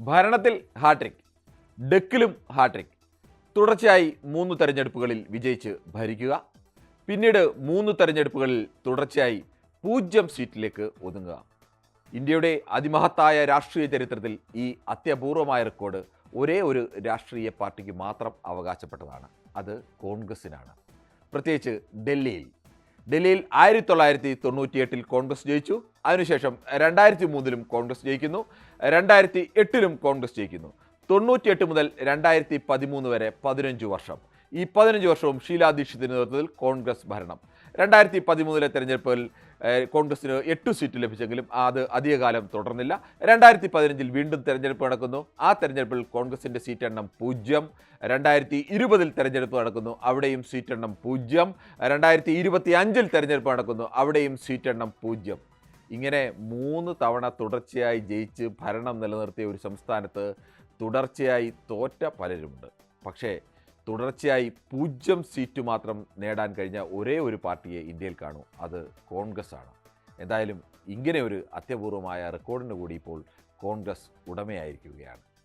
ഭരണത്തിൽ hat trick, ഡെക്കിലും hat trick. തുടർച്ചയായി 3 തെരഞ്ഞെടുപ്പുകളിൽ വിജയിച്ച് ഭരിക്കുക. പിന്നീട് 3 തെരഞ്ഞെടുപ്പുകളിൽ തുടർച്ചയായി 0 സീറ്റിലേക്ക് ഒതുങ്ങുക. ഇന്ത്യയുടെ അതിമഹത്തായ രാഷ്ട്രീയ ചരിത്രത്തിൽ ഈ അത്യപൂർവമായ റെക്കോർഡ് ഒരേ ഒരു രാഷ്ട്രീയ പാർട്ടിക്ക് മാത്രം അവകാശപ്പെട്ടതാണ്. അത് കോൺഗ്രസിനാണ്. പ്രത്യേകിച്ച് ഡൽഹിയിൽ 1998 കോൺഗ്രസ് ജയിച്ചു. അതിനുശേഷം 2003 കോൺഗ്രസ് ജയിക്കുന്നു, 2008 കോൺഗ്രസ് ജയിക്കുന്നു. 98 മുതൽ 2013 വരെ 15 വർഷം. ഈ 15 വർഷവും ഷീലാ ദീക്ഷിതിന്റെ നേതൃത്വത്തിൽ കോൺഗ്രസ് ഭരണം. 2013 തെരഞ്ഞെടുപ്പിൽ കോൺഗ്രസിന് 8 സീറ്റ് ലഭിച്ചെങ്കിലും അത് അധികകാലം തുടർന്നില്ല. 2015 വീണ്ടും തെരഞ്ഞെടുപ്പ് നടക്കുന്നു. ആ തെരഞ്ഞെടുപ്പിൽ കോൺഗ്രസിന്റെ സീറ്റ് എണ്ണം 0. 2020 തെരഞ്ഞെടുപ്പ് നടക്കുന്നു, അവിടെയും സീറ്റ് എണ്ണം 0. 2025 തെരഞ്ഞെടുപ്പ് നടക്കുന്നു, അവിടെയും സീറ്റ് എണ്ണം 0. ഇങ്ങനെ 3 തവണ തുടർച്ചയായി ജയിച്ച് ഭരണം നിലനിർത്തിയ ഒരു സംസ്ഥാനത്ത് തുടർച്ചയായി തോറ്റ പലരുമുണ്ട്. പക്ഷേ തുടർച്ചയായി 0 സീറ്റ് മാത്രം നേടാൻ കഴിഞ്ഞ ഒരേ ഒരു പാർട്ടിയെ ഇന്ത്യയിൽ കാണൂ, അത് കോൺഗ്രസ് ആണ്. എന്തായാലും ഇങ്ങനെ ഒരു അത്യപൂർവമായ റെക്കോർഡിന് കൂടി ഇപ്പോൾ കോൺഗ്രസ് ഉടമയായിരിക്കുകയാണ്.